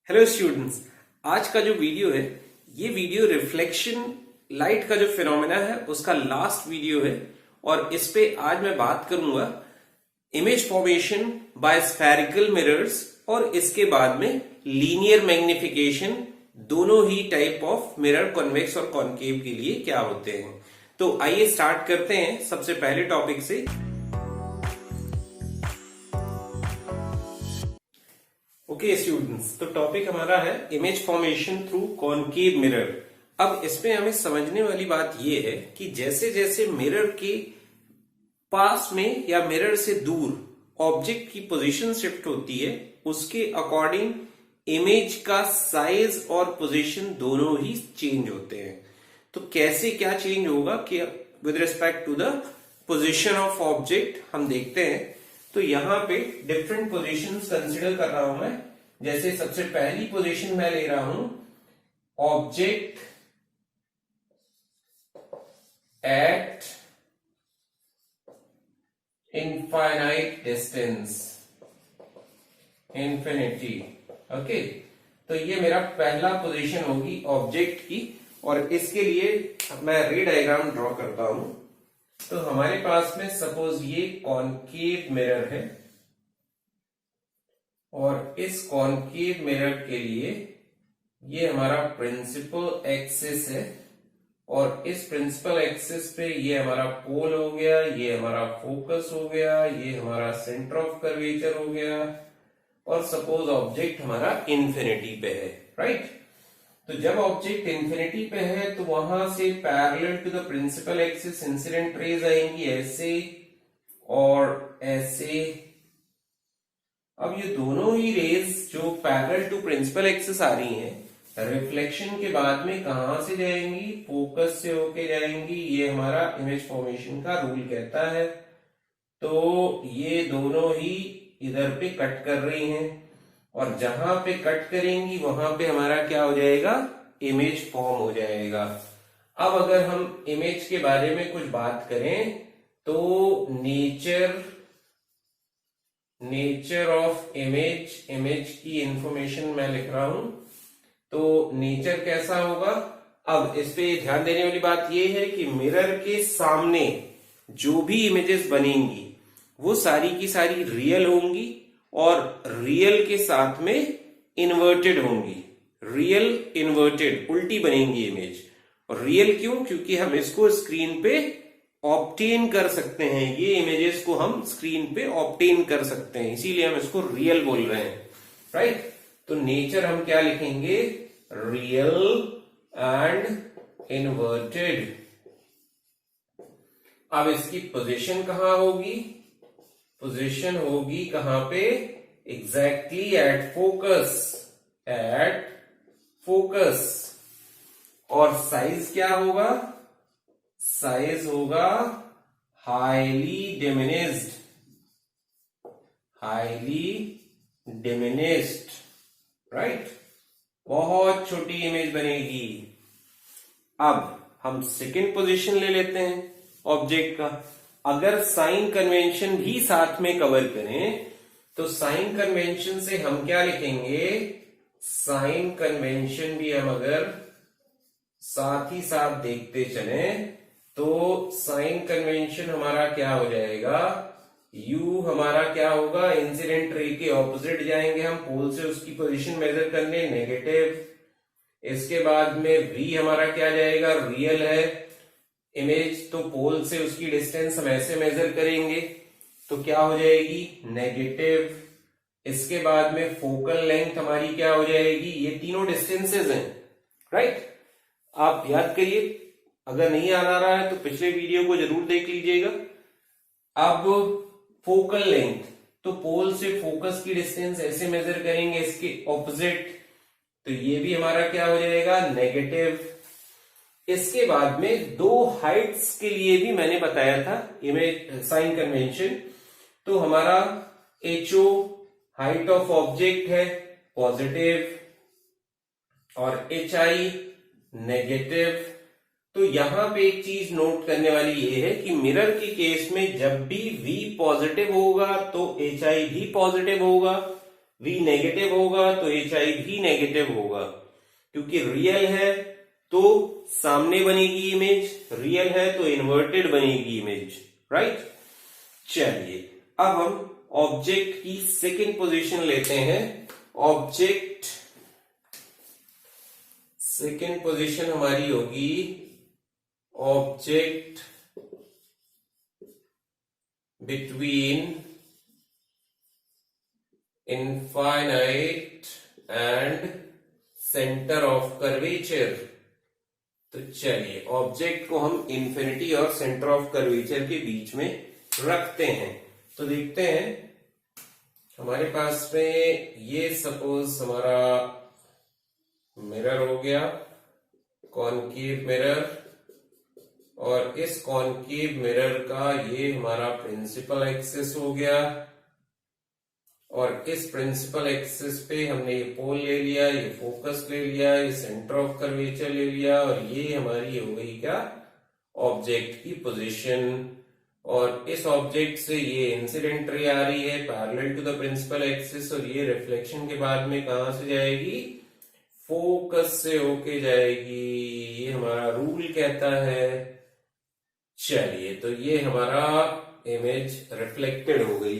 Hello students, आज का जो वीडियो है ये वीडियो रिफ्लेक्शन लाइट का जो फिनोमेना है उसका लास्ट वीडियो है और इस पे आज मैं बात करूंगा image formation by spherical mirrors और इसके बाद में लीनियर मैग्निफिकेशन। दोनों ही टाइप ऑफ मिरर कॉन्वेक्स और कॉनकेव के लिए क्या होते हैं। तो आइए स्टार्ट करते हैं सबसे पहले टॉपिक से। ओके स्टूडेंट्स, तो टॉपिक हमारा है image formation through concave mirror. अब इसमें हमें समझने वाली बात यह है कि जैसे जैसे मिरर के पास में या मिरर से दूर ऑब्जेक्ट की पोजीशन शिफ्ट होती है उसके अकॉर्डिंग इमेज का साइज और पोजीशन दोनों ही चेंज होते हैं। तो कैसे क्या चेंज होगा कि with respect to the position of object हम देखते हैं। तो यहां पे डिफरेंट पोजीशंस कंसीडर कर रहा हूं मैं। जैसे सबसे पहली पोजीशन मैं ले रहा हूं object at infinite distance, infinity. Okay, तो ये मेरा पहला पोजीशन होगी ऑब्जेक्ट की और इसके लिए मैं रे डायग्राम ड्रॉ करता हूं। तो हमारे पास में सपोज ये कॉनकेव मिरर है और इस कॉनकेव मिरर के लिए ये हमारा प्रिंसिपल एक्सिस है और इस प्रिंसिपल एक्सिस पे ये हमारा पोल हो गया, ये हमारा फोकस हो गया, ये हमारा सेंटर ऑफ कर्वेचर हो गया और सपोज ऑब्जेक्ट हमारा इंफिनिटी पे है, राइट। तो जब ऑब्जेक्ट इंफिनिटी पे है तो वहां से parallel to the principal axis incident rays आएंगी ऐसे और ऐसे। अब ये दोनों ही रेज जो पैरेलल टू प्रिंसिपल एक्सिस आ रही हैं रिफ्लेक्शन के बाद में कहां से जाएंगी, फोकस से होके जाएंगी। ये हमारा इमेज फॉर्मेशन का रूल कहता है। तो ये दोनों ही इधर पे कट कर रही हैं और जहां पे कट करेंगी वहां पे हमारा क्या हो जाएगा, इमेज फॉर्म हो जाएगा। अब अगर हम इमेज के बारे में कुछ बात करें तो नेचर ऑफ इमेज की इंफॉर्मेशन मैं लिख रहा हूं। तो नेचर कैसा होगा। अब इस पे ध्यान देने वाली बात यह है कि मिरर के सामने जो भी इमेजेस बनेंगी वो सारी की सारी रियल होंगी और रियल के साथ में इन्वर्टेड होंगी। रियल इन्वर्टेड उल्टी बनेंगी इमेज। और रियल क्यों? क्योंकि हम इसको स्क्रीन पे ऑब्टेन कर सकते हैं, ये इमेजेस को हम स्क्रीन पे ऑब्टेन कर सकते हैं, इसीलिए हम इसको रियल बोल रहे हैं, राइट। तो नेचर हम क्या लिखेंगे, रियल एंड इन्वर्टेड। अब इसकी पोजीशन कहां होगी, पोजीशन होगी कहां पे, एग्जैक्टली एट फोकस। और साइज क्या होगा, साइज होगा हाईली डिमिनिस्ड, राइट। बहुत छोटी इमेज बनेगी। अब हम सेकेंड पोजीशन ले लेते हैं ऑब्जेक्ट का। अगर साइन कन्वेंशन भी साथ में कवर करें तो साइन कन्वेंशन से हम क्या लिखेंगे, साइन कन्वेंशन भी हम अगर साथ ही साथ देखते चलें तो साइन कन्वेंशन हमारा क्या हो जाएगा, U हमारा क्या होगा, इंसिडेंट रे के ऑपोजिट जाएंगे हम पोल से उसकी पोजीशन मेजर करने, नेगेटिव। इसके बाद में V हमारा क्या जाएगा, रियल है इमेज, तो पोल से उसकी डिस्टेंस हम ऐसे मेजर करेंगे तो क्या हो जाएगी, नेगेटिव। इसके बाद में फोकल लेंथ हमारी क्या हो जाएगी, ये तीनों डिस्टेंसेस हैं, राइट। आप याद करिए, अगर नहीं याद आ रहा है तो पिछले वीडियो को जरूर देख लीजिएगा। अब फोकल लेंथ, तो पोल से फोकस की डिस्टेंस ऐसे मेजर करेंगे इसके ऑपोजिट, तो ये भी हमारा क्या हो जाएगा, नेगेटिव। इसके बाद में दो हाइट्स के लिए भी मैंने बताया था इमेज साइन कन्वेंशन। तो हमारा HO हाइट ऑफ ऑब्जेक्ट है पॉजिटिव और HI नेगेटिव। तो यहां पे एक चीज नोट करने वाली ये है कि मिरर के केस में जब भी V पॉजिटिव होगा तो HI भी पॉजिटिव होगा V नेगेटिव होगा तो HI भी नेगेटिव होगा, क्योंकि रियल है तो सामने बनेगी इमेज, रियल है तो इन्वर्टेड बनेगी इमेज, राइट। चलिए अब हम ऑब्जेक्ट की सेकंड पोजीशन लेते हैं। ऑब्जेक्ट सेकंड पोजीशन हमारी होगी object between infinite and centre of curvature. तो चलिए ऑब्जेक्ट को हम इंफिनिटी और सेंटर ऑफ कर्वेचर के बीच में रखते हैं। तो देखते हैं हमारे पास में ये सपोज हमारा मिरर हो गया, कॉनकेव मिरर, और इस कॉनकेव मिरर का ये हमारा प्रिंसिपल एक्सिस हो गया, और इस प्रिंसिपल एक्सिस पे हमने ये पोल ले लिया, ये फोकस ले लिया, ये सेंटर ऑफ कर्वेचर ले लिया, और ये हमारी हो गई क्या, ऑब्जेक्ट की पोजीशन। और इस ऑब्जेक्ट से ये इंसिडेंट रे आ रही है parallel to the principal axis, और ये रिफ्लेक्शन के बाद में कहां से जाएगी, फोकस से होके जाएगी, ये हमारा रूल कहता है। चलिए तो ये हमारा इमेज रिफ्लेक्टेड हो गई।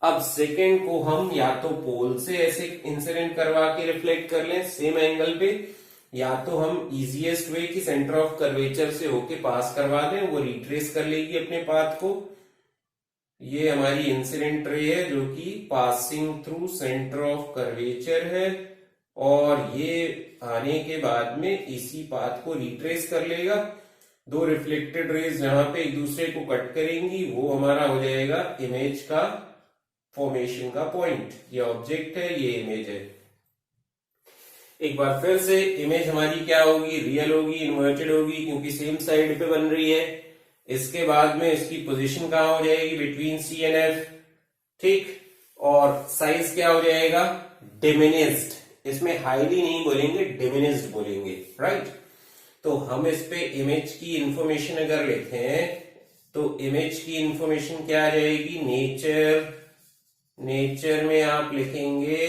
अब सेकंड को हम या तो पोल से ऐसे इंसिडेंट करवा के रिफ्लेक्ट कर लें सेम एंगल पे, या तो हम इजीएस्ट वे की सेंटर ऑफ कर्वेचर से होके पास करवा दें, वो रिट्रेस कर लेगी अपने पाथ को। ये हमारी इंसिडेंट रे है जो कि passing through centre of curvature है, और ये आने के बाद में इसी पाथ को रिट्रेस कर लेगा। दो रिफ्लेक्टेड रेज जहां पे एक दूसरे को कट करेंगी वो हमारा हो जाएगा इमेज का फॉर्मेशन का पॉइंट। ये ऑब्जेक्ट है, ये इमेज है। एक बार फिर से इमेज हमारी क्या होगी, रियल होगी, इन्वर्टेड होगी, क्योंकि सेम साइड पे बन रही है। इसके बाद में इसकी पोजीशन कहां हो जाएगी, बिटवीन सी एंड एफ, ठीक। और साइज क्या हो जाएगा, डिमिनिस्ड। इसमें हाईली नहीं बोलेंगे, डिमिनिस्ड बोलेंगे, राइट। तो हम इस पे इमेज की इंफॉर्मेशन अगर लिखें तो इमेज की इंफॉर्मेशन क्या आ जाएगी, नेचर। नेचर में आप लिखेंगे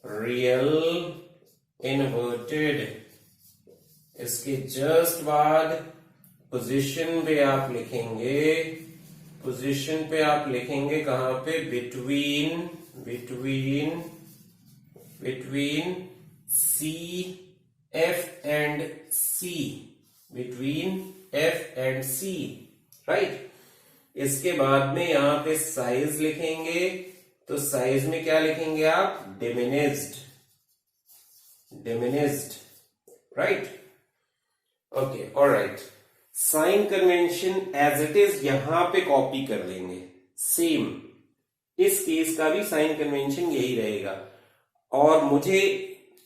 रियल इन्वर्टेड। इसके जस्ट बाद पोजीशन पे आप लिखेंगे, पोजीशन पे आप लिखेंगे कहां पे, between C F and C, between F and C, right. इसके बाद में यहां पे साइज लिखेंगे, तो साइज में क्या लिखेंगे आप, diminished, right. Okay, alright. Sign convention as it is यहां पे कॉपी कर लेंगे सेम। इस केस का भी साइन कन्वेंशन यही रहेगा। और मुझे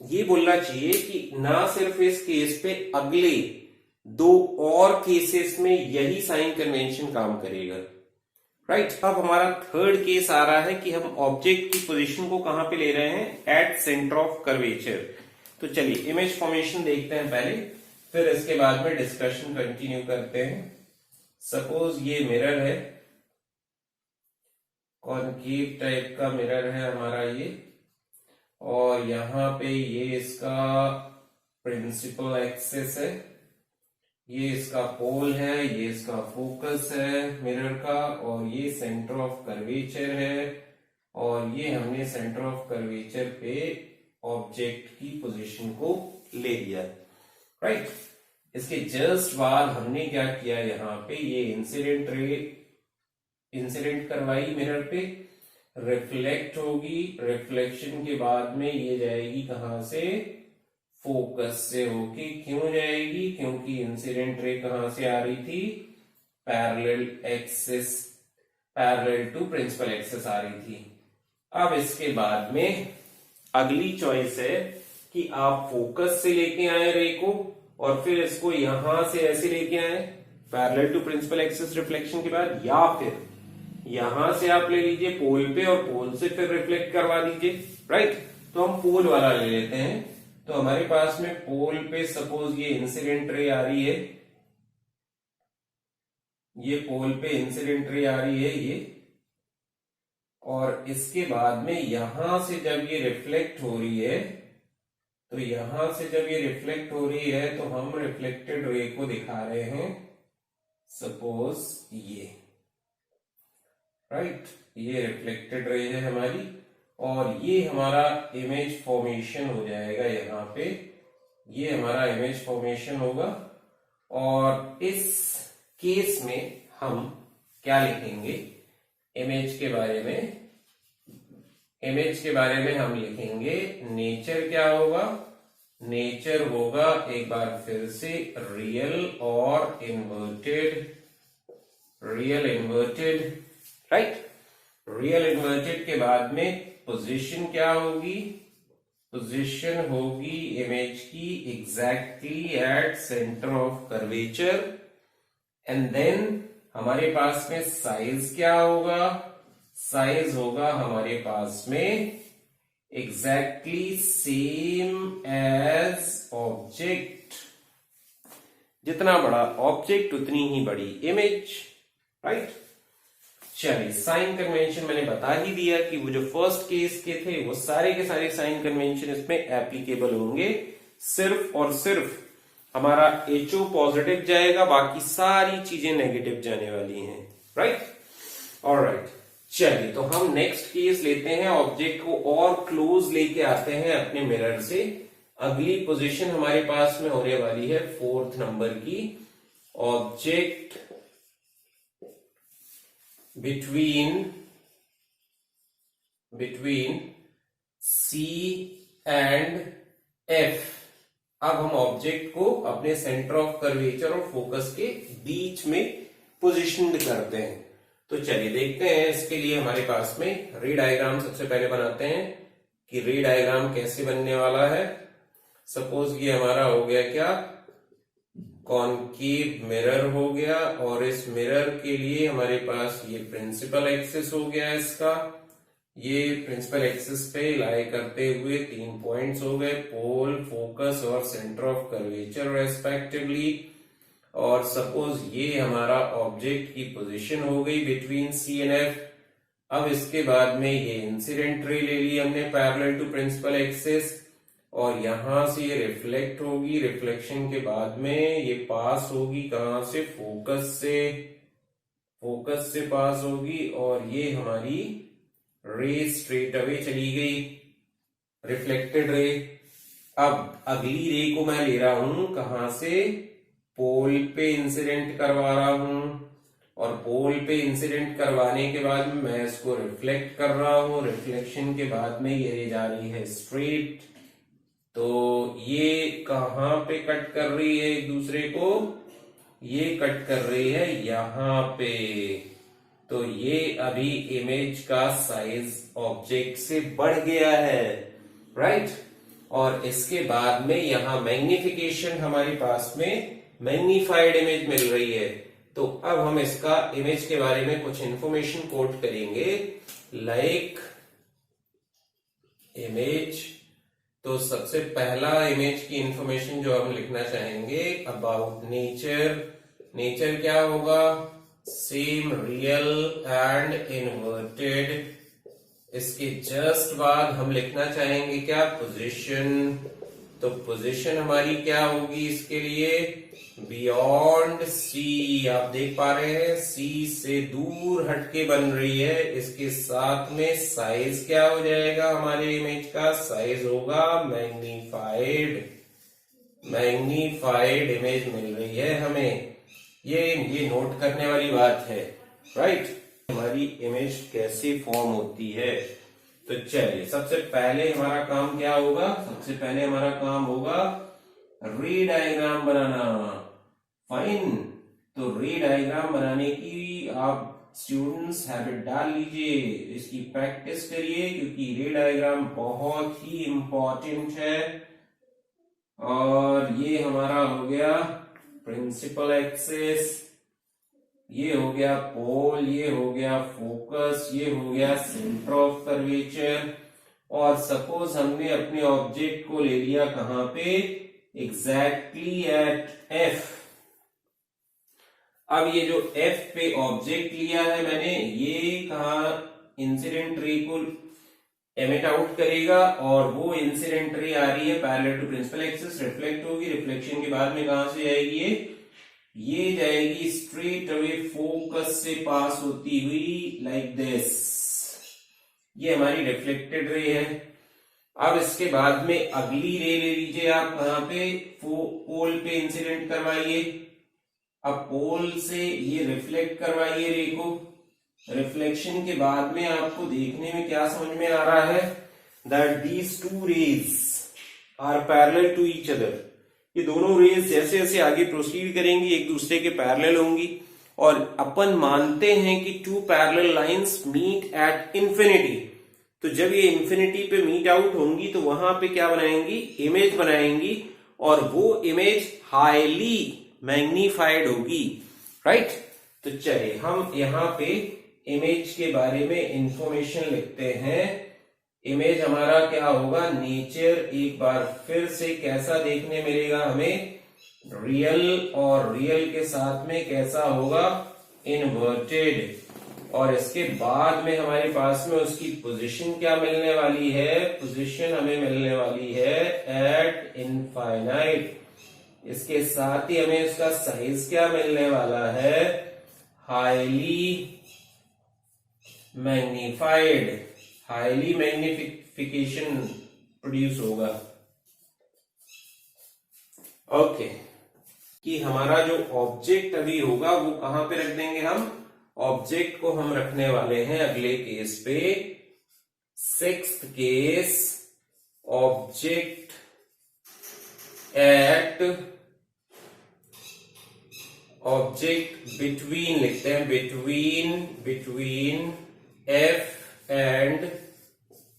ये बोलना चाहिए कि ना सिर्फ इस केस पे, अगले दो और केसेस में यही साइन कन्वेंशन काम करेगा, राइट। अब हमारा थर्ड केस आ रहा है कि हम ऑब्जेक्ट की पोजीशन को कहां पे ले रहे हैं, एट सेंटर ऑफ कर्वेचर। तो चलिए इमेज फॉर्मेशन देखते हैं पहले, फिर इसके बाद में डिस्कशन कंटिन्यू करते हैं। सपोज ये मिरर है, कॉनकेव टाइप का मिरर है हमारा ये, और यहां पे ये इसका प्रिंसिपल एक्सिस है, ये इसका पोल है, ये इसका फोकस है मिरर का, और ये सेंटर ऑफ कर्वेचर है, और ये हमने सेंटर ऑफ कर्वेचर पे ऑब्जेक्ट की पोजीशन को ले लिया, राइट। इसके जस्ट बाद हमने क्या किया, यहां पे ये इंसिडेंट रे इंसिडेंट करवाई मिरर पे, रिफ्लेक्ट होगी, रिफ्लेक्शन के बाद में ये जाएगी कहां से, फोकस से होके। क्यों जाएगी, क्योंकि इंसिडेंट रे कहां से आ रही थी, parallel axis, parallel to principal axis आ रही थी। अब इसके बाद में अगली चॉइस है कि आप फोकस से लेके आए रे को, और फिर इसको यहां से ऐसे लेके आए parallel to principal axis reflection के बाद, या फिर यहां से आप ले लीजिए पोल पे और पोल से फिर रिफ्लेक्ट करवा दीजिए, राइट। तो हम पोल वाला ले लेते हैं। तो हमारे पास में पोल पे सपोज ये इंसिडेंट रे आ रही है, ये पोल पे इंसिडेंट रे आ रही है ये, और इसके बाद में यहां से जब ये रिफ्लेक्ट हो रही है, तो यहां से जब ये रिफ्लेक्ट हो रही है तो हम रिफ्लेक्टेड रे को दिखा रहे हैं सपोज ये, राइट, ये रिफ्लेक्टेड रे है हमारी, और ये हमारा इमेज फॉर्मेशन हो जाएगा यहाँ पे, ये हमारा इमेज फॉर्मेशन होगा। और इस केस में हम क्या लिखेंगे इमेज के बारे में, इमेज के बारे में हम लिखेंगे नेचर क्या होगा, नेचर होगा एक बार फिर से रियल और inverted, real inverted, right, real inverted के बाद में पोजीशन क्या होगी, पोजीशन होगी इमेज की exactly at centre of curvature, and then हमारे पास में साइज क्या होगा, साइज होगा हमारे पास में एग्जैक्टली सेम एज ऑब्जेक्ट, जितना बड़ा ऑब्जेक्ट उतनी ही बड़ी इमेज, राइट। चलिए साइन कन्वेंशन मैंने बता ही दिया कि वो जो फर्स्ट केस के थे वो सारे के सारे साइन कन्वेंशन इसमें एप्लीकेबल होंगे, सिर्फ और सिर्फ हमारा HO पॉजिटिव जाएगा, बाकी सारी चीजें नेगेटिव जाने वाली हैं, राइट। ऑलराइट, चलिए तो हम नेक्स्ट केस लेते हैं, ऑब्जेक्ट को और क्लोज लेके आते हैं अपने मिरर से। अगली पोजीशन हमारे पास में होने वाली है 4th नंबर की, object between C and F। अब हम ऑब्जेक्ट को अपने सेंटर ऑफ कर्वेचर और फोकस के बीच में पोजिशनड करते हैं। तो चलिए देखते हैं, इसके लिए हमारे पास में रे डायग्राम सबसे पहले बनाते हैं कि रे डायग्राम कैसे बनने वाला है। सपोज ये हमारा हो गया क्या, कॉनकेव मिरर हो गया, और इस मिरर के लिए हमारे पास ये प्रिंसिपल एक्सिस हो गया इसका, ये प्रिंसिपल एक्सिस पे लाई करते हुए 3 पॉइंट्स हो गए, पोल, फोकस और सेंटर ऑफ कर्वेचर रेस्पेक्टिवली। और सपोज ये हमारा ऑब्जेक्ट की पोजीशन हो गई बिटवीन C एंड F। अब इसके बाद में ये इंसिडेंट रे ले ली हमने पैरेलल टू प्रिंसिपल एक्सिस, और यहां से ये रिफ्लेक्ट होगी, रिफ्लेक्शन के बाद में ये पास होगी कहां से, फोकस से पास होगी, और ये हमारी रे स्ट्रेट अवे चली गई, रिफ्लेक्टेड रे। अब अगली रे को मैं ले रहा हूं कहां से, पोल पे इंसिडेंट करवा रहा हूं, और पोल पे इंसिडेंट करवाने के बाद मैं इसको रिफ्लेक्ट कर रहा हूं, रिफ्लेक्शन के बाद में ये जा रही है स्ट्रेट। तो ये कहां पे कट कर रही है एक दूसरे को, ये कट कर रही है यहां पे। तो ये अभी इमेज का साइज ऑब्जेक्ट से बढ़ गया है, राइट। और इसके बाद में यहां मैग्निफिकेशन हमारे पास में मैग्निफाइड इमेज मिल रही है। तो अब हम इसका इमेज के बारे में कुछ इंफॉर्मेशन कोट करेंगे, लाइक इमेज। तो सबसे पहला इमेज की इंफॉर्मेशन जो हम लिखना चाहेंगे, अबाउट नेचर। नेचर क्या होगा, सेम, रियल एंड इन्वर्टेड। इसके जस्ट बाद हम लिखना चाहेंगे क्या, पोजीशन। तो पोजीशन हमारी क्या होगी इसके लिए, बियॉन्ड C। आप देख पा रहे हैं C से दूर हटके बन रही है। इसके साथ में साइज क्या हो जाएगा, हमारे इमेज का साइज होगा मैग्नीफाइड। मैग्नीफाइड इमेज मिल रही है हमें, ये नोट करने वाली बात है, राइट। हमारी इमेज कैसे फॉर्म होती है, तो चलिए सबसे पहले हमारा काम क्या होगा, सबसे पहले हमारा काम होगा रे डायग्राम बनाना। फाइन, तो रे डायग्राम बनाने की आप स्टूडेंट्स हैबिट डाल लीजिए, इसकी प्रैक्टिस करिए, क्योंकि रे डायग्राम बहुत ही इंपॉर्टेंट है। और ये हमारा हो गया प्रिंसिपल एक्सिस, ये हो गया पोल, ये हो गया फोकस, ये हो गया सेंटर ऑफ कर्वेचर। और सपोज हमने अपने ऑब्जेक्ट को ले लिया कहां पे, एग्जैक्टली एट F। अब ये जो F पे ऑब्जेक्ट लिया है मैंने, ये कहा इंसिडेंट रे को एमिट आउट करेगा और वो इंसिडेंट रे आ रही है parallel to principal axis, reflect होगी, रिफ्लेक्शन के बाद में कहां से जाएगी ये जाएगी स्ट्रेट अवे फोकस से पास होती हुई लाइक दिस, ये हमारी रिफ्लेक्टेड रे है। अब इसके बाद में अगली रे ले लीजिए आप, कहां पे पोल पे इंसिडेंट करवाइए, अब पोल से ये रिफ्लेक्ट करवाइए रे को, रिफ्लेक्शन के बाद में आपको देखने में क्या समझ में आ रहा है that these two rays are parallel to each other, ये दोनों रेज जैसे जैसे आगे प्रोसीड करेंगी एक दूसरे के पैरेलल होंगी और अपन मानते हैं कि two parallel lines meet at infinity, तो जब ये इंफिनिटी पे मीट आउट होंगी तो वहां पे क्या बनाएंगी इमेज बनाएंगी और वो इमेज हाईली मैग्नीफाइड होगी, राइट। तो चलिए हम यहाँ पे इमेज के बारे में इंफॉर्मेशन लिखते हैं। इमेज हमारा क्या होगा, नेचर एक बार फिर से कैसा देखने मिलेगा हमें, रियल, और रियल के साथ में कैसा होगा इनवर्टेड, और इसके बाद में हमारे पास में उसकी पोजीशन क्या मिलने वाली है, पोजीशन हमें मिलने वाली है एट इनफाइनाइट, इसके साथ ही हमें उसका साइज क्या मिलने वाला है highly magnified, highly magnification produce होगा। ओके, कि हमारा जो ऑब्जेक्ट अभी होगा वो कहां पे रख देंगे हम, ऑब्जेक्ट को हम रखने वाले हैं अगले केस पे, sixth case, object at, object between लिखते हैं, बिटवीन एफ एंड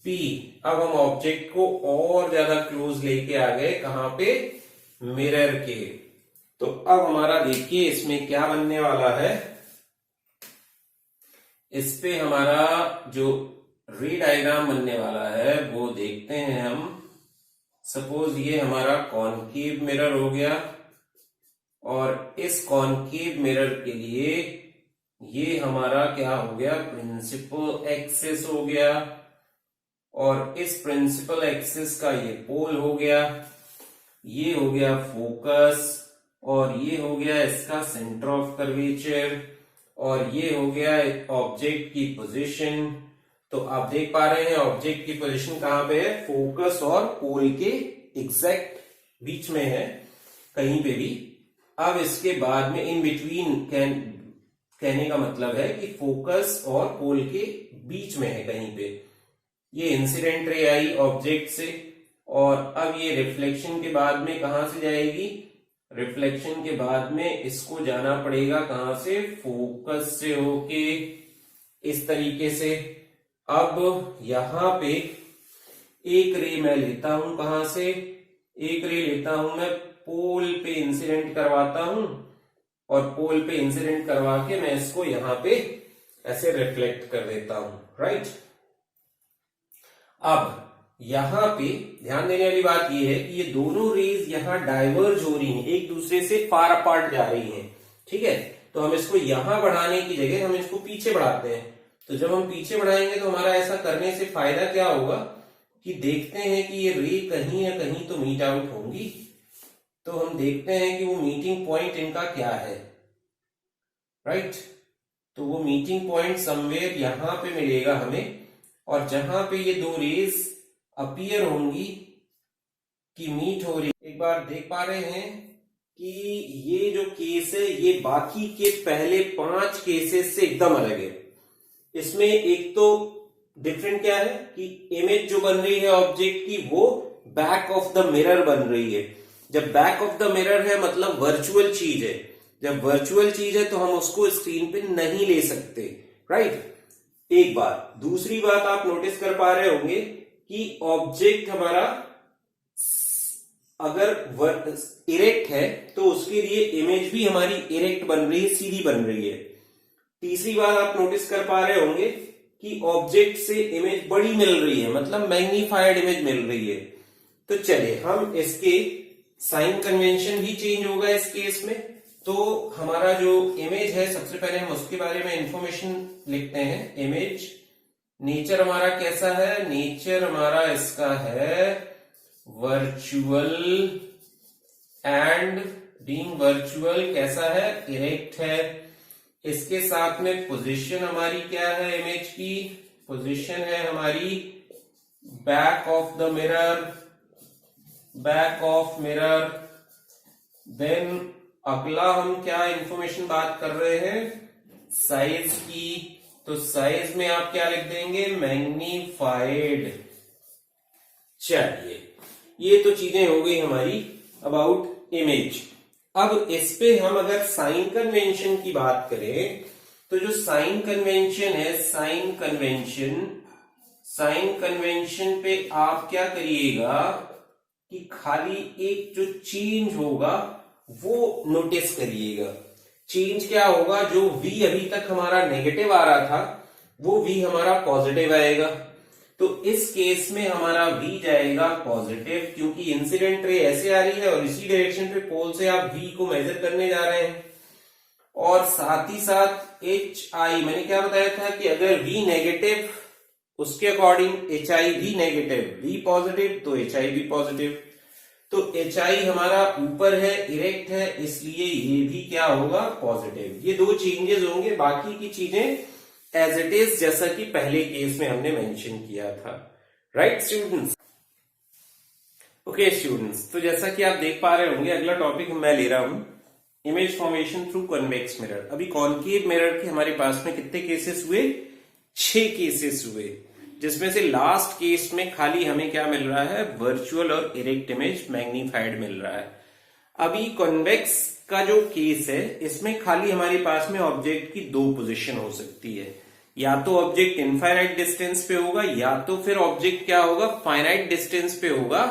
पी। अब हम ऑब्जेक्ट को और ज्यादा क्लोज लेके आ गए कहां पे, मिरर के। तो अब हमारा देखिए इसमें क्या बनने वाला है, इस पे हमारा जो रे डायग्राम बनने वाला है वो देखते हैं हम। सपोज ये हमारा कॉनकेव मिरर हो गया और इस कॉनकेव मिरर के लिए ये हमारा क्या हो गया, प्रिंसिपल एक्सिस हो गया, और इस प्रिंसिपल एक्सिस का ये पोल हो गया, ये हो गया फोकस, और ये हो गया इसका सेंटर ऑफ कर्वेचर, और ये हो गया ऑब्जेक्ट की पोजीशन। तो आप देख पा रहे हैं ऑब्जेक्ट की पोजीशन कहां पे है, फोकस और पोल के एग्जैक्ट बीच में है, कहीं पे भी। अब इसके बाद में इन बिटवीन कहने का मतलब है कि फोकस और पोल के बीच में है कहीं पे। ये इंसिडेंट रे आई ऑब्जेक्ट से, और अब ये रिफ्लेक्शन के बाद में कहां से जाएगी, रिफ्लेक्शन के बाद में इसको जाना पड़ेगा कहां से, फोकस से होके इस तरीके से। अब यहां पे एक रे मैं लेता हूं, कहां से, एक रे लेता हूं मैं पोल पे इंसिडेंट करवाता हूं, और पोल पे इंसिडेंट करवा के मैं इसको यहां पे ऐसे रिफ्लेक्ट कर देता हूं, राइट। अब यहां पे ध्यान देने वाली बात यह है कि ये दोनों रेज यहां डाइवर्ज हो रही हैं, एक दूसरे से फार अपार्ट जा रही हैं, ठीक है। तो हम इसको यहां बढ़ाने की जगह हम इसको पीछे बढ़ाते हैं। तो जब हम पीछे बढ़ाएंगे तो हमारा ऐसा करने से फायदा क्या होगा कि देखते हैं कि ये रे कहीं या कहीं तो मीट आउट होंगी, तो हम देखते हैं कि वो मीटिंग पॉइंट इनका क्या है, राइट। तो वो मीटिंग पॉइंट समवेयर यहां पे मिलेगा हमें, और जहां पे ये दो रेज अपीयर होंगी कि मीट हो रही, एक बार देख पा रहे हैं कि ये जो केस है ये बाकी के पहले 5 केसेस से एकदम अलग है। इसमें एक तो डिफरेंट क्या है कि इमेज जो बन रही है ऑब्जेक्ट की वो बैक ऑफ द मिरर बन रही है। जब बैक ऑफ द मिरर है मतलब वर्चुअल चीज है, जब वर्चुअल चीज है तो हम उसको स्क्रीन पे नहीं ले सकते, राइट। एक बात, दूसरी बात आप नोटिस कर पा रहे होंगे कि ऑब्जेक्ट हमारा अगर इरेक्ट है तो उसके लिए इमेज भी हमारी इरेक्ट बन रही है, सीधी बन रही है। तीसरी बात आप नोटिस कर पा रहे होंगे कि ऑब्जेक्ट से इमेज बड़ी मिल रही है, मतलब मैग्नीफाइड इमेज मिल रही है। तो चलिए हम इसके साइन कन्वेंशन भी चेंज होगा इस केस में। तो हमारा जो इमेज है सबसे पहले हम उसके बारे में इंफॉर्मेशन लिखते हैं। इमेज नेचर हमारा कैसा है? नेचर हमारा इसका है वर्चुअल एंड बीइंग वर्चुअल कैसा है? इरेक्ट है। इसके साथ में पोजीशन हमारी क्या है? इमेज की पोजीशन है हमारी back of the mirror, back of mirror. Then अगला हम क्या इंफॉर्मेशन बात कर रहे हैं? साइज की। तो साइज में आप क्या लिख देंगे? मैग्नीफाइड। चलिए, ये तो चीजें हो गई हमारी अबाउट इमेज। अब इस पे हम अगर साइन कन्वेंशन की बात करें तो जो साइन कन्वेंशन है, साइन कन्वेंशन पे आप क्या करिएगा कि खाली एक जो चेंज होगा वो नोटिस करिएगा। चेंज क्या होगा? जो v अभी तक हमारा नेगेटिव आ रहा था वो v हमारा पॉजिटिव आएगा। तो इस केस में हमारा v जाएगा पॉजिटिव, क्योंकि इंसिडेंट रे ऐसे आ रही है और इसी डायरेक्शन पे पोल से आप v को मेजर करने जा रहे हैं। और साथ ही साथ hi, मैंने क्या बताया था कि अगर v नेगेटिव उसके अकॉर्डिंग hi भी नेगेटिव, v पॉजिटिव तो hi भी पॉजिटिव। तो hi हमारा ऊपर है, इरेक्ट है, इसलिए ये भी क्या होगा? पॉजिटिव। ये दो चेंजेस होंगे, बाकी की चीजें एज इट इज जैसा कि पहले केस में हमने मेंशन किया था। Right students? ओके स्टूडेंट्स, तो जैसा कि आप देख पा रहे होंगे अगला टॉपिक मैं ले रहा हूं image formation through convex mirror. अभी कॉन्केव मिरर के हमारे पास में कितने केसेस हुए? 6 केसेस हुए, जिसमें से लास्ट केस में खाली हमें क्या मिल रहा है? वर्चुअल और इरेक्ट इमेज मैग्नीफाइड मिल रहा है। अभी कॉन्वेक्स का जो केस है इसमें खाली हमारे पास में ऑब्जेक्ट की 2 पोजीशन हो सकती है, या तो ऑब्जेक्ट इनफाइनाइट डिस्टेंस पे होगा या तो फिर ऑब्जेक्ट क्या होगा? फाइनाइट डिस्टेंस पे होगा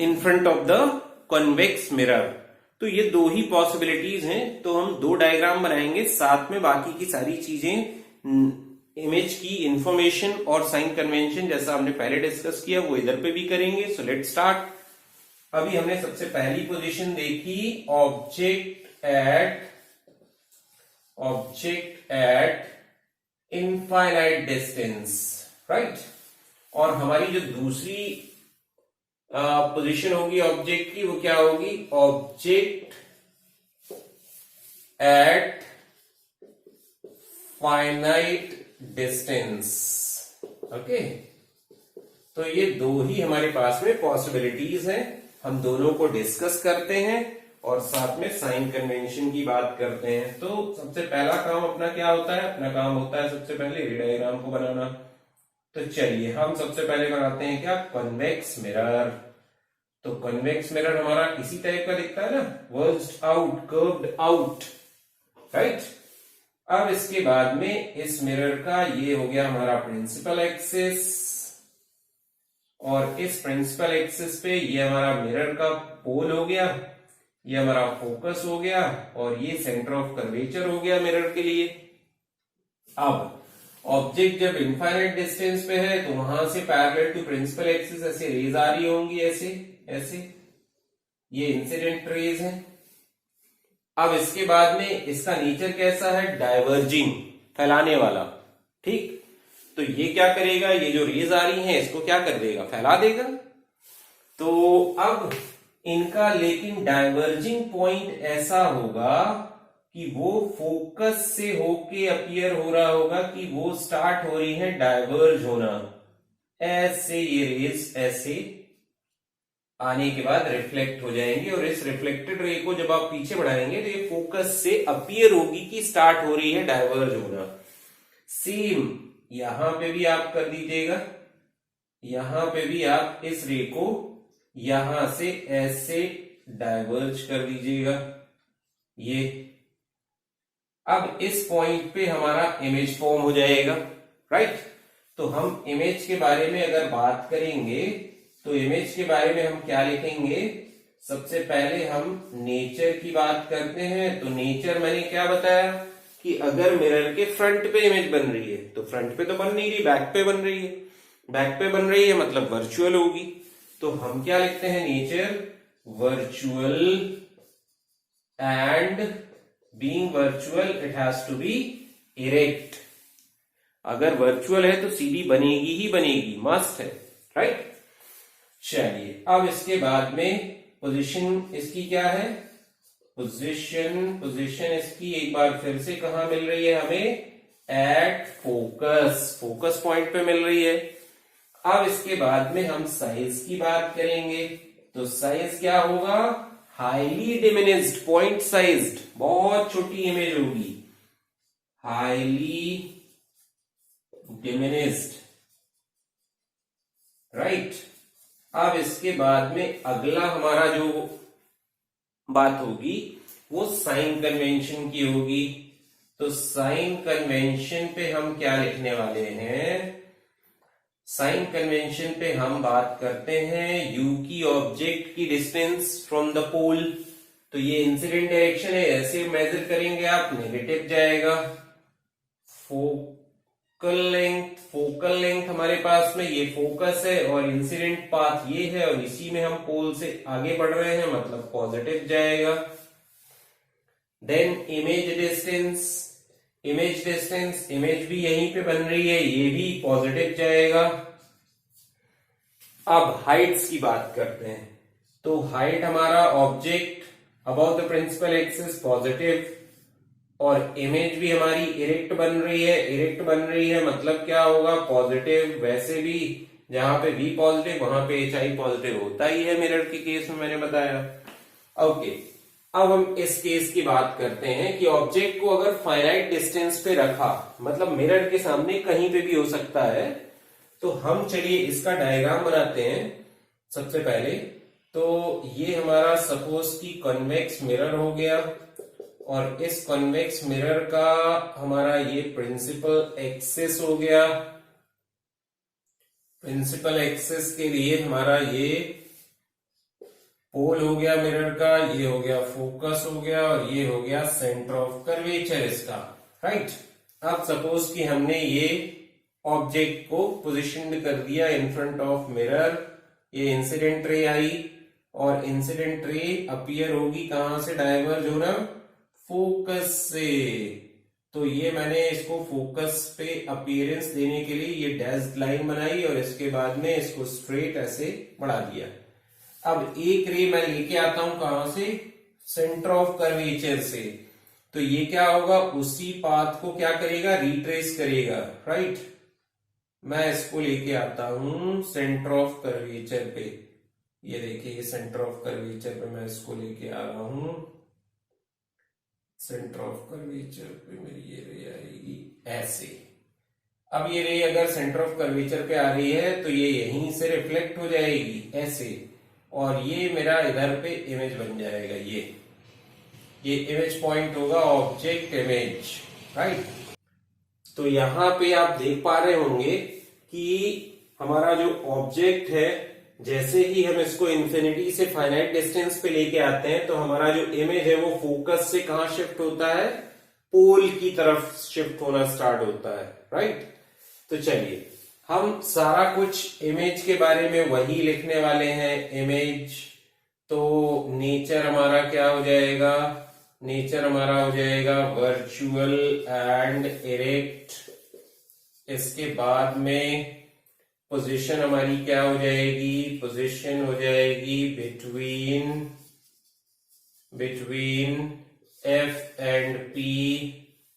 in front of the convex mirror. तो ये 2 ही पॉसिबिलिटीज हैं। तो हम 2 डायग्राम बनाएंगे, साथ में बाकी की सारी चीजें इमेज की इंफॉर्मेशन और साइन कन्वेंशन जैसा हमने पहले डिस्कस किया वो इधर पे भी करेंगे। So let's start. अभी हमने सबसे पहली पोजीशन देखी object at infinite distance, right. और हमारी जो दूसरी पोजीशन होगी ऑब्जेक्ट की वो क्या होगी? Object at finite distance. Okay, तो ये 2 ही हमारे पास में पॉसिबिलिटीज हैं। हम दोनों को डिस्कस करते हैं और साथ में साइन कन्वेंशन की बात करते हैं। तो सबसे पहला काम अपना क्या होता है? अपना काम होता है सबसे पहले रे डायग्राम को बनाना। तो चलिए हम सबसे पहले बनाते हैं क्या? Convex mirror. तो कॉन्वेक्स मिरर हमारा इसी टाइप का दिखता है ना, वर्ज्ड आउट, कर्व्ड आउट, राइट। अब इसके बाद में इस मिरर का ये हो गया हमारा प्रिंसिपल एक्सिस, और इस प्रिंसिपल एक्सिस पे ये हमारा मिरर का पोल हो गया, ये हमारा फोकस हो गया, और ये सेंटर ऑफ कर्वेचर हो गया मिरर के लिए। अब ऑब्जेक्ट जब इनफाइनाइट डिस्टेंस पे है तो वहां से पैरेलल टू प्रिंसिपल एक्सिस ऐसे रेज आ रही होंगी, ऐसे ये इंसिडेंट रेज है। अब इसके बाद में इसका नेचर कैसा है? डाइवर्जिंग, फैलाने वाला, ठीक। तो ये क्या करेगा? ये जो रेज आ रही हैं इसको क्या कर देगा? फैला देगा। तो अब इनका लेकिन डाइवर्जिंग पॉइंट ऐसा होगा कि वो फोकस से होके अपीयर हो रहा होगा कि वो स्टार्ट हो रही है डाइवर्ज होना। ऐसे ये रेज ऐसे आने के बाद रिफ्लेक्ट हो जाएंगे, और इस रिफ्लेक्टेड रे को जब आप पीछे बढ़ाएंगे तो ये फोकस से अपीयर होगी कि स्टार्ट हो रही है डाइवर्ज होना। सेम यहां पे भी आप कर दीजिएगा, यहां पे भी आप इस रे को यहां से ऐसे डाइवर्ज कर दीजिएगा। ये अब इस पॉइंट पे हमारा इमेज फॉर्म हो जाएगा, राइट। तो हम इमेज के बारे में अगर बात करेंगे तो इमेज के बारे में हम क्या लिखेंगे? सबसे पहले हम नेचर की बात करते हैं। तो नेचर मैंने क्या बताया कि अगर मिरर के फ्रंट पे इमेज बन रही है तो फ्रंट पे तो बन नहीं रही, बैक पे बन रही है। बैक पे बन रही है मतलब वर्चुअल होगी। तो हम क्या लिखते हैं? Nature virtual, and being virtual it has to be erect. अगर वर्चुअल है तो सीडी बनेगी ही बनेगी, मस्ट है, राइट। चलिए अब इसके बाद में पोजीशन इसकी क्या है, पोजीशन इसकी एक बार फिर से कहां मिल रही है हमें, एट फोकस पॉइंट पे मिल रही है। अब इसके बाद में हम साइज की बात करेंगे, तो साइज क्या होगा, हाईली डिमिनिश्ड पॉइंट साइज्ड, बहुत छोटी इमेज होगी, हाईली डिमिनिश्ड, राइट। अब इसके बाद में अगला हमारा जो बात होगी वो साइन कन्वेंशन की होगी। तो साइन कन्वेंशन पे हम क्या लिखने वाले हैं, साइन कन्वेंशन पे हम बात करते हैं यू की ऑब्जेक्ट की डिस्टेंस फ्रॉम द पोल। तो ये इंसिडेंट डायरेक्शन है, ऐसे मेजर करेंगे आप, नेगेटिव जाएगा। फोकल लेंथ हमारे पास में ये फोकस है और इंसिडेंट पाथ ये है, और इसी में हम पोल से आगे बढ़ रहे हैं, मतलब पॉजिटिव जाएगा। देन इमेज डिस्टेंस, इमेज भी यहीं पे बन रही है, ये भी पॉजिटिव जाएगा। अब हाइट्स की बात करते हैं, तो हाइट हमारा object about the principal axis positive, और इमेज भी हमारी इरेक्ट बन रही है, मतलब क्या होगा, पॉजिटिव। वैसे भी जहां पे v पॉजिटिव वहां पे hi पॉजिटिव होता ही है मिरर के केस में, मैंने बताया। ओके, अब हम इस केस की बात करते हैं कि ऑब्जेक्ट को अगर फाइनाइट डिस्टेंस पे रखा, मतलब मिरर के सामने कहीं पे भी हो सकता है, तो हम चलिए इसका डायग्राम बनाते हैं सबसे पहले। तो ये हमारा सपोज की कॉन्वेक्स मिरर हो गया, और इस कॉन्वेक्स मिरर का हमारा ये प्रिंसिपल एक्सिस हो गया। प्रिंसिपल एक्सिस के लिए हमारा ये पोल हो गया मिरर का, ये हो गया फोकस हो गया, और ये हो गया सेंटर ऑफ कर्वेचर इसका, राइट। अब सपोज कि हमने ये ऑब्जेक्ट को पोजिशन कर दिया इन फ्रंट ऑफ मिरर, ये इंसिडेंट रे आई, और इंसिडेंट रे अपीयर होगी कहां से, डायवर्ज हो रहा फोकस से। तो ये मैंने इसको फोकस पे अपीयरेंस देने के लिए ये डैश्ड लाइन बनाई, और इसके बाद में इसको स्ट्रेट ऐसे बढ़ा दिया। अब एक रे मैं लेके आता हूं कहां से, सेंटर ऑफ कर्वेचर से। तो ये क्या होगा, उसी पाथ को क्या करेगा, रिट्रेस करेगा, राइट। मैं इसको लेके आता हूं सेंटर ऑफ कर्वेचर पे, ये देखिए सेंटर ऑफ कर्वेचर पे मैं इसको लेके आ रहा हूं। सेंटर ऑफ कर्वेचर पे मेरी ये रे आएगी ऐसे। अब ये रे अगर सेंटर ऑफ कर्वेचर पे आ रही है तो ये यहीं से रिफ्लेक्ट हो जाएगी ऐसे, और ये मेरा इधर पे इमेज बन जाएगा, ये इमेज पॉइंट होगा ऑब्जेक्ट इमेज, राइट। तो यहां पे आप देख पा रहे होंगे कि हमारा जो ऑब्जेक्ट है, जैसे ही हम इसको इंफिनिटी से फाइनाइट डिस्टेंस पे लेके आते हैं, तो हमारा जो इमेज है वो फोकस से कहां शिफ्ट होता है, पोल की तरफ शिफ्ट होना स्टार्ट होता है, राइट। तो चलिए हम सारा कुछ इमेज के बारे में वही लिखने वाले हैं, इमेज। तो नेचर हमारा क्या हो जाएगा, नेचर हमारा हो जाएगा वर्चुअल एंड इरेक्ट। इसके बाद में पोजीशन हमारी क्या हो जाएगी, पोजीशन हो जाएगी between F and P,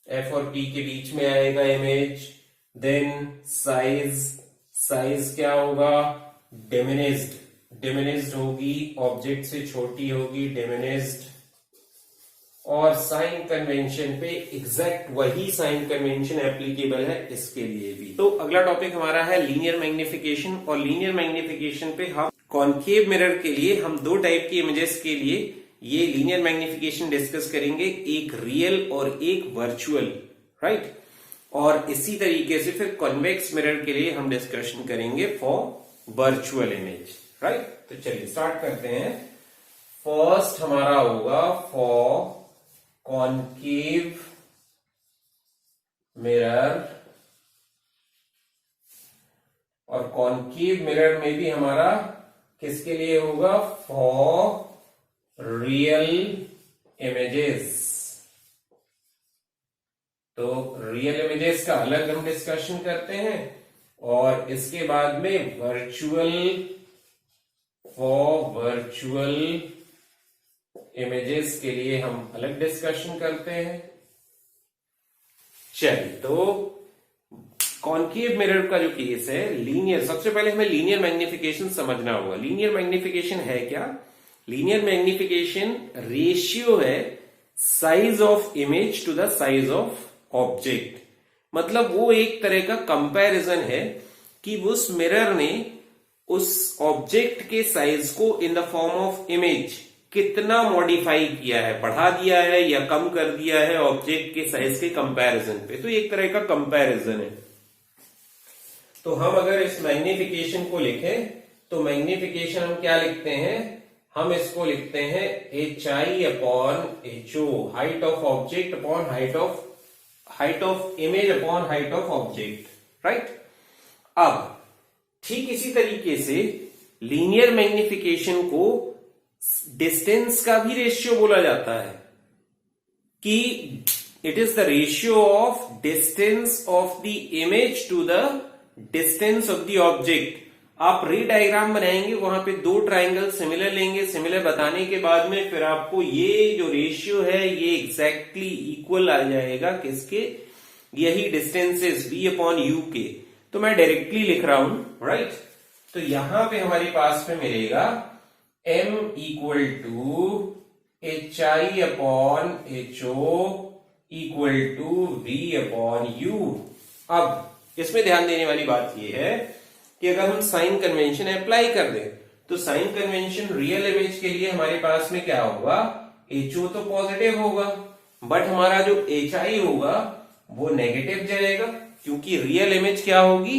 F और पी के बीच में आएगा इमेज। देन साइज क्या होगा, डिमिनिश्ड होगी, ऑब्जेक्ट से छोटी होगी, डिमिनिश्ड। और साइन कन्वेंशन पे एग्जैक्ट वही साइन कन्वेंशन एप्लीकेबल है इसके लिए भी। तो अगला टॉपिक हमारा है लीनियर मैग्निफिकेशन, और लीनियर मैग्निफिकेशन पे हम कॉन्केव मिरर के लिए हम दो टाइप की इमेजेस के लिए ये लीनियर मैग्निफिकेशन डिस्कस करेंगे, एक रियल और एक वर्चुअल, राइट। और इसी तरीके से फिर कॉन्वेक्स मिरर के लिए हम डिस्कशन करेंगे फॉर वर्चुअल इमेज, राइट। तो चलिए स्टार्ट करते हैं। फर्स्ट हमारा होगा फॉर कॉन्केव मिरर, और कॉन्केव मिरर में भी हमारा किसके लिए होगा, फॉर रियल इमेजेस। तो रियल इमेजेस का अलग हम डिस्कशन करते हैं, और इसके बाद में वर्चुअल इमेजेस के लिए हम अलग डिस्कशन करते हैं। चलिए, तो कॉन्केव मिरर का जो केस है, लीनियर, सबसे पहले हमें लीनियर मैग्निफिकेशन समझना होगा। लीनियर मैग्निफिकेशन है क्या? लीनियर मैग्निफिकेशन रेशियो है size of image to the size of object. मतलब वो एक तरह का कंपैरिजन है कि उस मिरर ने उस ऑब्जेक्ट के साइज को in the form of image कितना मॉडिफाई किया है, बढ़ा दिया है या कम कर दिया है ऑब्जेक्ट के साइज के कंपैरिजन पे। तो एक तरह का कंपैरिजन है। तो हम अगर इस मैग्निफिकेशन को लिखें तो मैग्निफिकेशन हम क्या लिखते हैं? हम इसको लिखते हैं HI upon HO, height of object upon height of image upon height of object, right. अब ठीक इसी तरीके से लीनियर मैग्निफिकेशन को डिस्टेंस का भी रेशियो बोला जाता है कि it is the ratio of distance of the image to the distance of the object. आप री डायग्राम बनाएंगे, वहां पे दो ट्राइंगल सिमिलर लेंगे, सिमिलर बताने के बाद में फिर आपको ये जो रेशियो है ये एग्जैक्टली इक्वल आ जाएगा किसके? यही डिस्टेंसेस v अपॉन u के। तो मैं डायरेक्टली लिख रहा हूं, राइट। तो यहां पे हमारे पास में मिलेगा m equal to HI upon HO equal to v upon u। अब इसमें ध्यान देने वाली बात यह है कि अगर हम साइन कन्वेंशन अप्लाई कर दें तो साइन कन्वेंशन रियल इमेज के लिए हमारे पास में क्या होगा? HO तो पॉजिटिव होगा, बट हमारा जो HI होगा वो नेगेटिव जाएगा, क्योंकि रियल इमेज क्या होगी?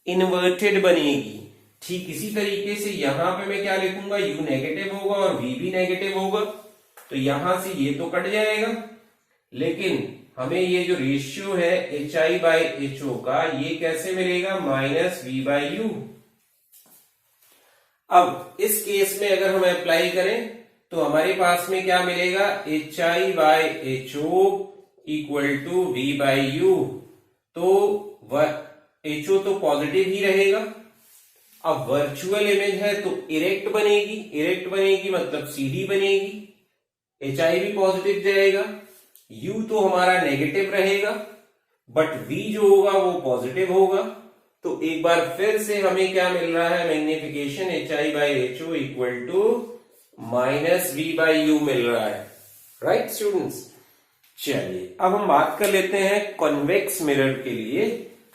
इन्वर्टेड बनेगी। ठीक इसी तरीके से यहां पे मैं क्या लिखूंगा? U नेगेटिव होगा और V भी नेगेटिव होगा, तो यहां से ये तो कट जाएगा, लेकिन हमें ये जो रेशियो है HI बाई HO का, ये कैसे मिलेगा? Minus V by U। अब इस केस में अगर हम अप्लाई करें तो हमारे पास में क्या मिलेगा? HI by HO equal to V by U। तो HO तो पॉजिटिव ही रहेगा। अब वर्चुअल इमेज है तो इरेक्ट बनेगी, इरेक्ट बनेगी मतलब सीधी बनेगी, HI भी पॉजिटिव जाएगा, U तो हमारा नेगेटिव रहेगा, बट V जो होगा वो पॉजिटिव होगा। तो एक बार फिर से हमें क्या मिल रहा है? Magnification HI by HO equal to minus V by U मिल रहा है, राइट स्टूडेंट्स। चलिए, अब हम बात कर लेते हैं कॉन्वेक्स मिरर के लिए।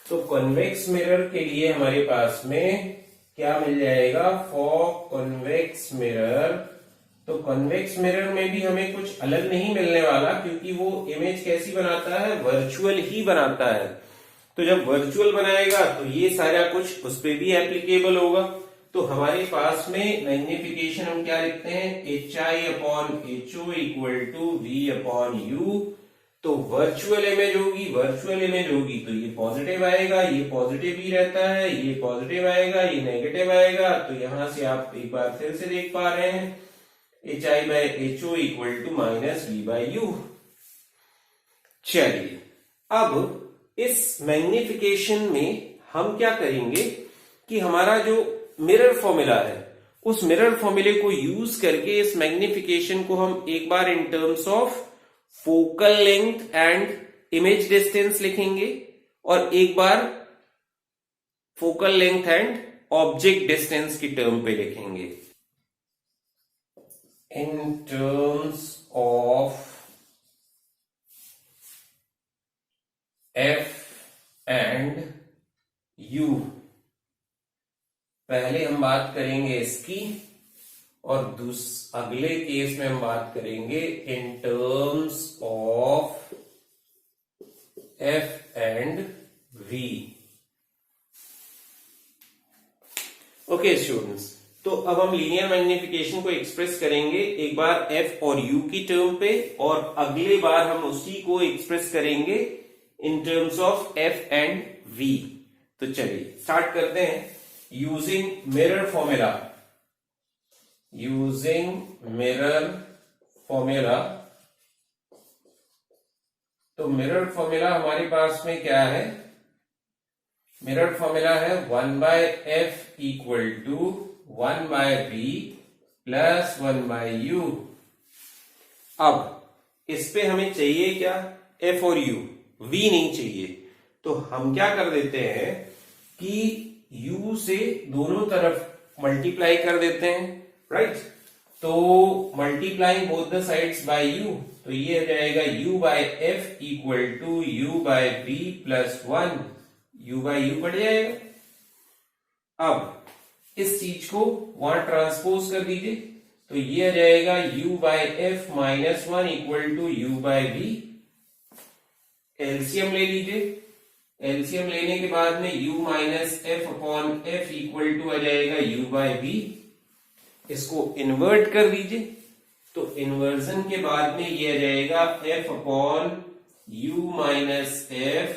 तो कॉन्वेक्स मिरर के लिए हमारे पास में क्या मिल जाएगा? फॉर कॉन्वेक्स मिरर, तो कॉन्वेक्स मिरर में भी हमें कुछ अलग नहीं मिलने वाला, क्योंकि वो इमेज कैसी बनाता है? वर्चुअल ही बनाता है। तो जब वर्चुअल बनाएगा तो ये सारा कुछ उस पर भी एप्लीकेबल होगा। तो हमारे पास में मैग्निफिकेशन हम क्या लिखते हैं? HI upon HO equal to V upon U। तो वर्चुअल इमेज होगी, वर्चुअल इमेज होगी तो ये पॉजिटिव आएगा, ये पॉजिटिव ही रहता है, ये पॉजिटिव आएगा, ये नेगेटिव आएगा। तो यहां से आप एक बार फिर से देख पा रहे हैं HI by HO equal to minus V by U। चलिए, अब इस मैग्निफिकेशन में हम क्या करेंगे कि हमारा जो मिरर फॉर्मूला है उस मिरर फॉर्मूले को यूज करके इस मैग्निफिकेशन को हम एक बार in terms of focal length and image distance लिखेंगे, और एक बार focal length and object distance की टर्म पे लिखेंगे। In terms of F and U, पहले हम बात करेंगे इसकी, और अगले केस में हम बात करेंगे इन terms of F and V। Okay students, तो अब हम लीनियर मैग्निफिकेशन को एक्सप्रेस करेंगे एक बार F और U की टर्म पे, और अगले बार हम उसी को एक्सप्रेस करेंगे इन terms of F and V। तो चलिए स्टार्ट करते हैं। यूजिंग मिरर फॉर्मूला, तो मिरर फॉर्मूला हमारे पास में क्या है? मिरर फॉर्मूला है 1/f equal to 1/v plus 1/u। अब इस पे हमें चाहिए क्या, f और u, v नहीं चाहिए। तो हम क्या कर देते हैं कि u से दोनों तरफ मल्टीप्लाई कर देते हैं, राइट। तो multiplying both the sides by u, तो ये आ जाएगा u/f equal to u/v plus 1, u/u बढ़ जाएगा। अब इस चीज को वहां ट्रांसपोज कर दीजिए, तो ये आ जाएगा u/f minus 1 equal to u/v। LCM ले लीजिए, एलसीएम लेने के बाद में u minus F upon F equal to आ जाएगा u/v। इसको इन्वर्ट कर दीजिए, तो इन्वर्जन के बाद में ये आ जाएगा f upon u minus F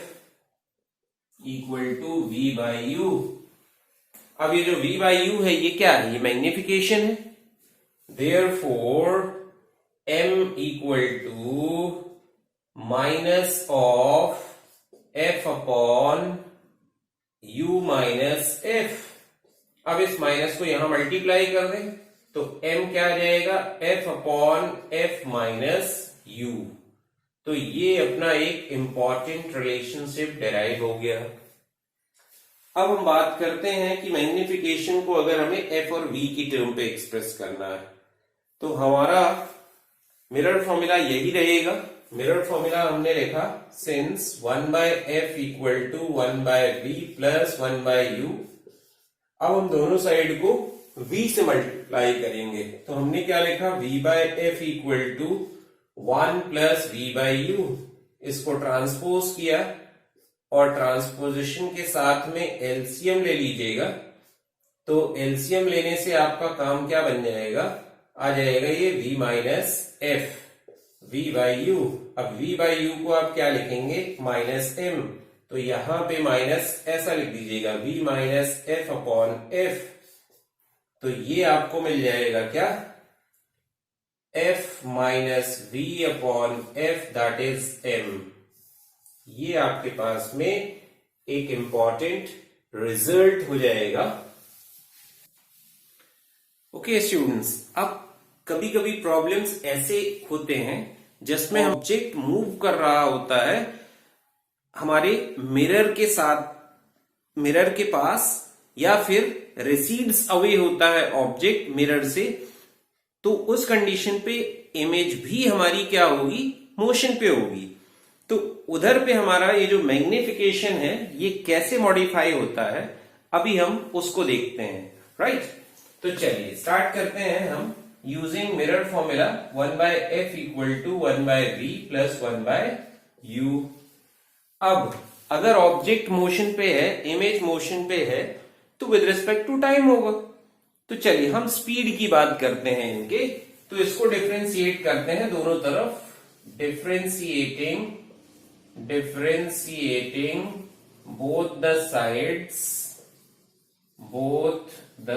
equal to v/u। अब ये जो v/u है ये क्या है, ये मैग्निफिकेशन है। Therefore m equal to minus of f upon u minus f। अब इस माइनस को यहां मल्टीप्लाई कर दें, तो m क्या आ जाएगा, f upon f minus u। तो ये अपना एक इंपॉर्टेंट रिलेशनशिप डेराइव हो गया। अब हम बात करते हैं कि मैग्निफिकेशन को अगर हमें f और v की टर्म पे एक्सप्रेस करना है, तो हमारा मिरर फॉर्मूला यही रहेगा। मिरर फॉर्मूला हमने लिखा since 1/f equal to 1/v plus 1/u। अब हम दोनों साइड को v से मल्टीप्लाई करेंगे, तो हमने क्या लिखा, v/f equal to 1 plus v/u। इसको ट्रांसपोज किया और ट्रांसपोजिशन के साथ में एलसीएम ले लीजिएगा, तो एलसीएम लेने से आपका काम क्या बन जाएगा, आ जाएगा ये v माइनस एफ v/u। अब v/u को आप क्या लिखेंगे, माइनस m, तो यहां पे माइनस ऐसा लिख दीजिएगा v minus F upon F. तो ये आपको मिल जाएगा क्या, f minus v upon F that is m। ये आपके पास में एक इंपॉर्टेंट रिजल्ट हो जाएगा। ओके स्टूडेंट्स, अब कभी कभी प्रॉब्लम्स ऐसे होते हैं जिसमें ऑब्जेक्ट मूव कर रहा होता है हमारे मिरर के साथ, मिरर के पास, या फिर रिसीड्स अवे होता है ऑब्जेक्ट मिरर से। तो उस कंडीशन पे इमेज भी हमारी क्या होगी, मोशन पे होगी। तो उधर पे हमारा ये जो मैग्निफिकेशन है ये कैसे मॉडिफाई होता है, अभी हम उसको देखते हैं, राइट। तो चलिए स्टार्ट करते हैं हम using mirror formula 1/f equal to 1/v plus 1/u। अब अगर ऑब्जेक्ट मोशन पे है, इमेज मोशन पे है, तो विद रिस्पेक्ट टू टाइम होगा। तो चलिए हम स्पीड की बात करते हैं इनके, तो इसको डिफरेंशिएट करते हैं दोनों तरफ, differentiating both the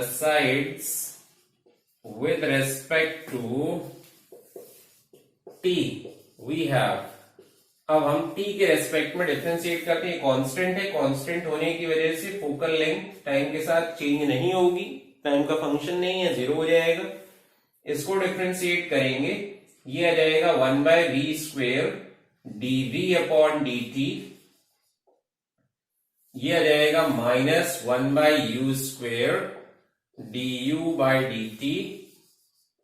sides with respect to t we have। अब हम t के रेस्पेक्ट में डिफरेंशिएट करते हैं, कांस्टेंट है, कांस्टेंट होने की वजह से फोकल लेंथ टाइम के साथ चेंज नहीं होगी, टाइम का फंक्शन नहीं है, जीरो हो जाएगा। इसको डिफरेंशिएट करेंगे, ये आ जाएगा 1/v square dv upon dt, ये आ जाएगा minus 1/u square du by dt।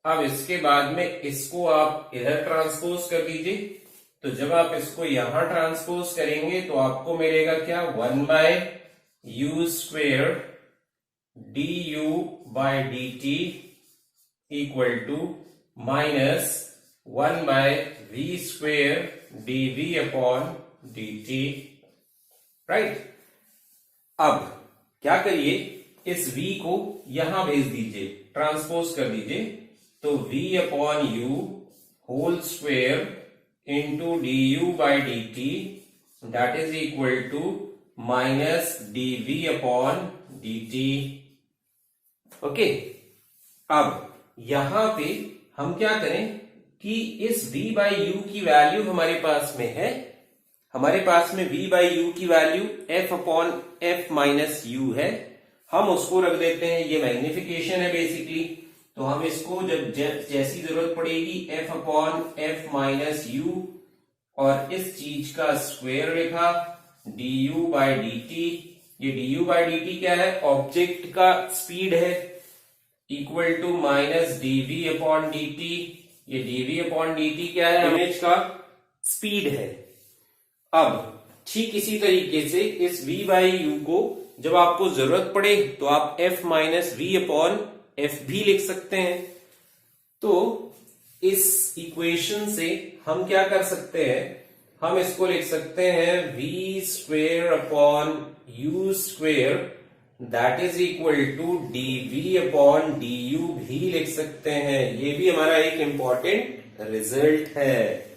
अब इसके बाद में इसको आप इधर ट्रांसपोज कर दीजिए, तो जब आप इसको यहां ट्रांसपोज करेंगे तो आपको मिलेगा क्या, 1/u square du by dt equal to minus 1/v square dv upon dt, right. अब क्या करिए, इस v को यहां भेज दीजिए, ट्रांसपोज कर दीजिए, तो v upon u whole square into du by dt that is equal to minus dv upon dt। Okay, अब यहां पे हम क्या करें कि इस v बाई u की वैल्यू हमारे पास में है हमारे पास में v बाई यू की value f upon f minus U है, हम उसको रख देते हैं, ये मैग्निफिकेशन है बेसिकली, तो हम इसको जब जैसी जरूरत पड़ेगी f upon f minus U और इस चीज का स्क्वायर लिखा du बाई dt। ये du बाई dt क्या है, ऑब्जेक्ट का स्पीड है, equal to minus dv upon dt। ये dv अपॉन dt क्या है, इमेज का स्पीड है। अब ठीक इसी तरीके से इस v बाई यू को जब आपको जरूरत पड़े तो आप f minus V upon F भी लिख सकते हैं। तो इस इक्वेशन से हम क्या कर सकते हैं, हम इसको लिख सकते हैं v square upon U square that is equal to dv upon du भी लिख सकते हैं। ये भी हमारा एक इंपॉर्टेंट रिजल्ट है।